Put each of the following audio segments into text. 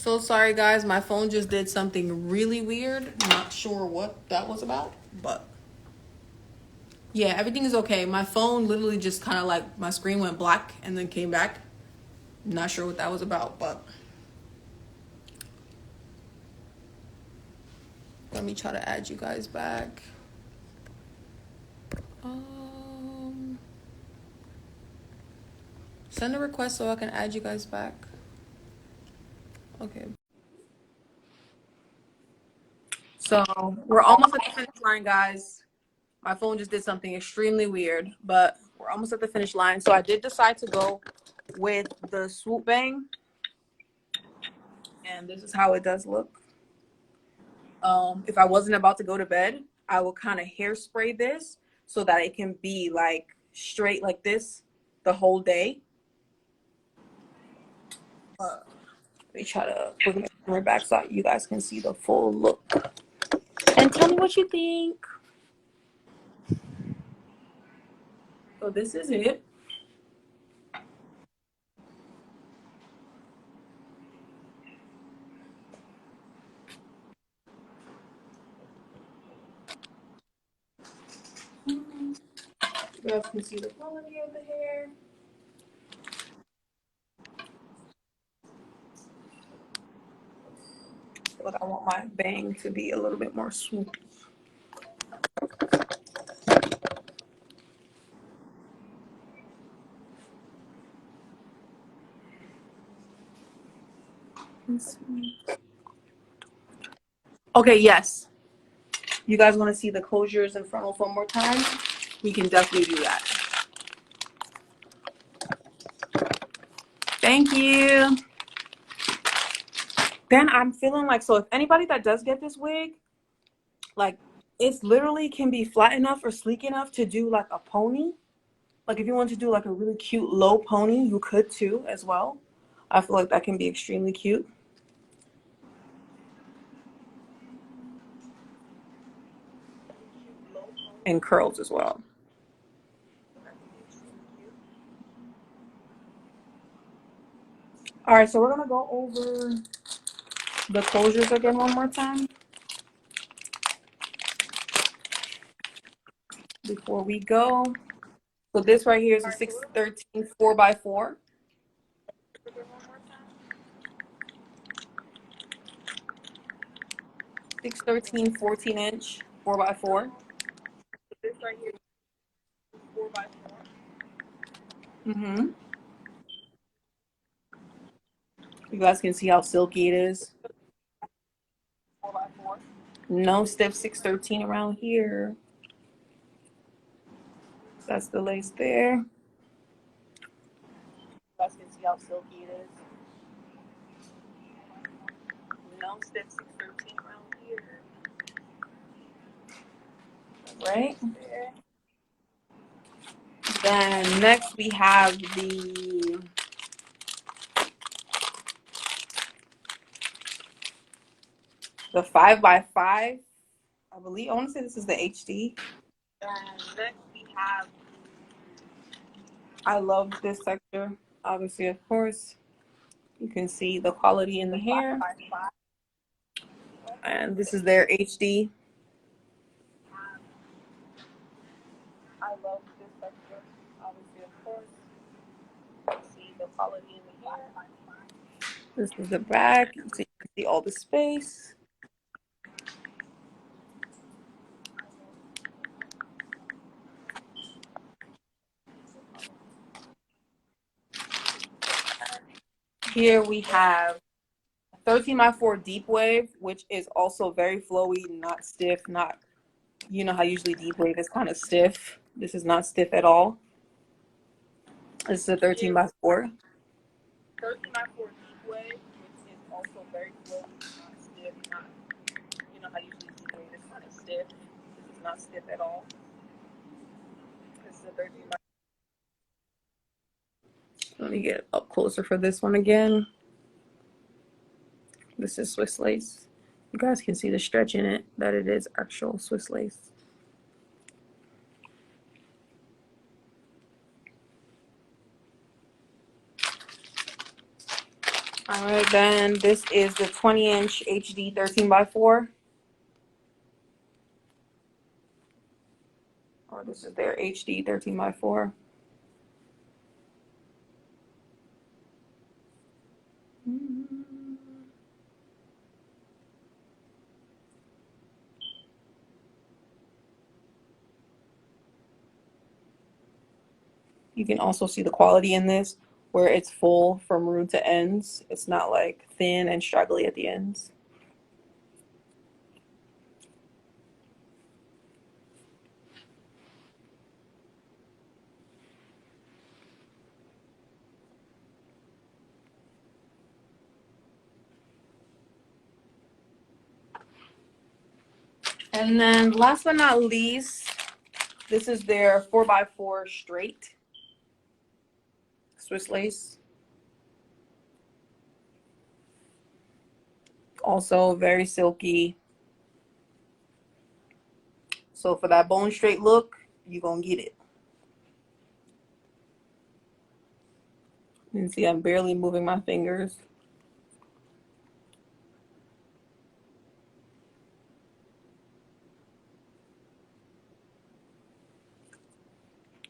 So sorry, guys. My phone just did something really weird. Not sure what that was about, but yeah, everything is okay. My phone literally just kind of like my screen went black and then came back. Not sure what that was about, but let me try to add you guys back. Send a request so I can add you guys back. Okay. So we're almost at the finish line, guys. My phone just did something extremely weird, but we're almost at the finish line. So I did decide to go with the swoop bang, and this is how it does look. If I wasn't about to go to bed, I will kind of hairspray this so that it can be like straight like this the whole day. Let me try to put my camera back so you guys can see the full look. And tell me what you think. So this is it. You guys can see the quality of the hair. But I want my bang to be a little bit more swoopy. Okay, yes. You guys want to see the closures and frontal one more time? We can definitely do that. Thank you. Then I'm feeling like, so if anybody that does get this wig, like it's literally can be flat enough or sleek enough to do like a pony. Like if you want to do like a really cute low pony, you could too as well. I feel like that can be extremely cute. And curls as well. All right, so we're gonna go over the closures again one more time before we go. So this right here is a 613 4x4. 613 14-inch 4x4. This right here is 4x4. Mm-hmm. You guys can see how silky it is. 4x4. No stiff 613 around here. That's the lace there. You guys can see how silky it is. No stiff 613 around here. Right there. Then next we have the 5x5. I believe I want to say this is the HD. And next we have, I love this texture. Obviously, of course, you can see the quality in the hair. And this is their HD. I love this texture. Obviously, of course, you can see the quality in the hair. This is the back. So you can see all the space. Here we have 13x4 deep wave, which is also very flowy, not stiff, not, you know how usually deep wave is kind of stiff. This is not stiff at all. This is a 13x4. 13x4 deep wave, which is also very flowy, not stiff, not, you know how usually deep wave is kind of stiff. This is not stiff at all. This is a 13x4. Let me get up closer for this one again. This is Swiss lace. You guys can see the stretch in it, that it is actual Swiss lace. I'm right, then this is the 20-inch HD 13x4. Or this is their HD 13x4. You can also see the quality in this, where it's full from root to ends. It's not like thin and straggly at the ends. And then last but not least, this is their 4x4 straight Swiss lace. Also very silky. So for that bone straight look, you're gonna get it. You can see I'm barely moving my fingers.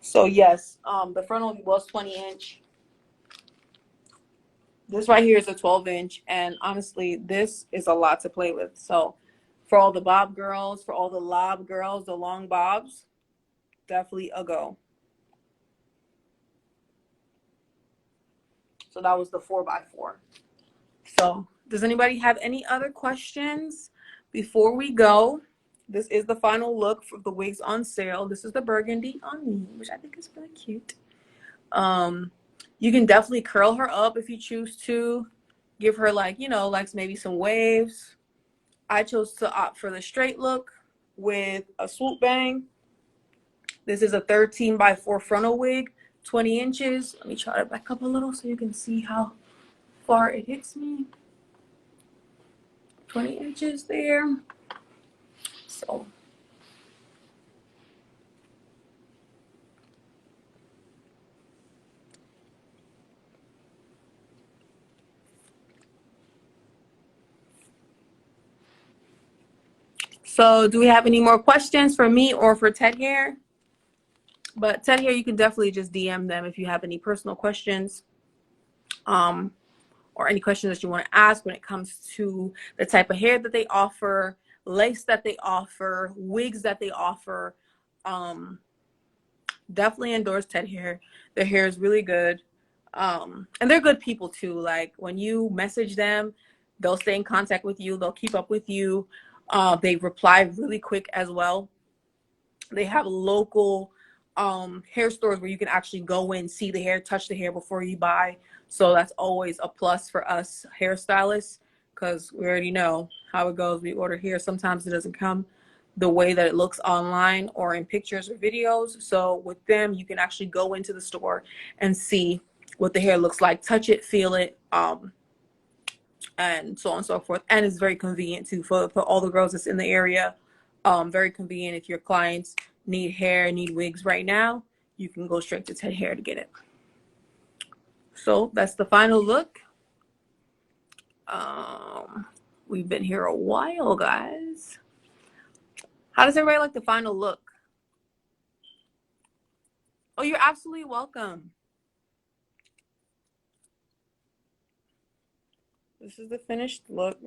So yes, the frontal was 20-inch. This right here is a 12-inch, and honestly, this is a lot to play with. So for all the bob girls, for all the lob girls, the long bobs, definitely a go. So that was the 4x4. So does anybody have any other questions before we go? This is the final look for the wigs on sale. This is the burgundy on me, which I think is really cute. You can definitely curl her up if you choose to. Give her like, you know, like maybe some waves. I chose to opt for the straight look with a swoop bang. This is a 13x4 frontal wig, 20 inches. Let me try to back up a little so you can see how far it hits me. 20 inches there. So do we have any more questions for me or for TedHair? But TedHair, you can definitely just DM them if you have any personal questions, or any questions that you want to ask when it comes to the type of hair that they offer, lace that they offer, wigs that they offer. Definitely endorse TedHair. Their hair is really good. And they're good people too. Like when you message them, they'll stay in contact with you. They'll keep up with you. They reply really quick as well. They have local hair stores where you can actually go in, see the hair, touch the hair before you buy. So that's always a plus for us hairstylists, because we already know how it goes. We order hair. Sometimes it doesn't come the way that it looks online or in pictures or videos. So with them, you can actually go into the store and see what the hair looks like, touch it, feel it, and so on and so forth. And it's very convenient too for all the girls that's in the area. Very convenient if your clients need hair, need wigs right now, you can go straight to TedHair to get it. So that's the final look. We've been here a while, guys. How does everybody like the final look? Oh, you're absolutely welcome. This is the finished look.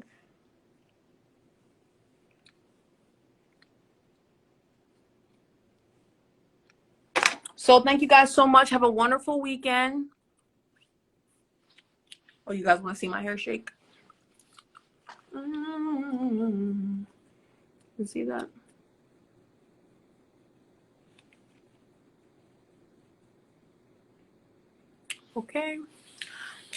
So thank you guys so much. Have a wonderful weekend. Oh, you guys want to see my hair shake? You see that? Okay.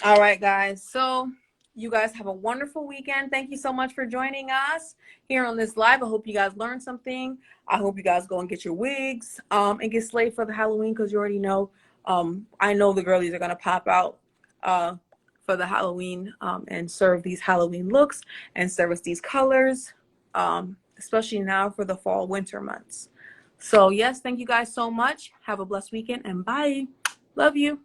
All right, guys. So you guys have a wonderful weekend. Thank you so much for joining us here on this live. I hope you guys learned something. I hope you guys go and get your wigs and get slayed for the Halloween, because you already know. I know the girlies are going to pop out for the Halloween and serve these Halloween looks and service these colors, especially now for the fall winter months. So yes, thank you guys so much. Have a blessed weekend and bye. Love you.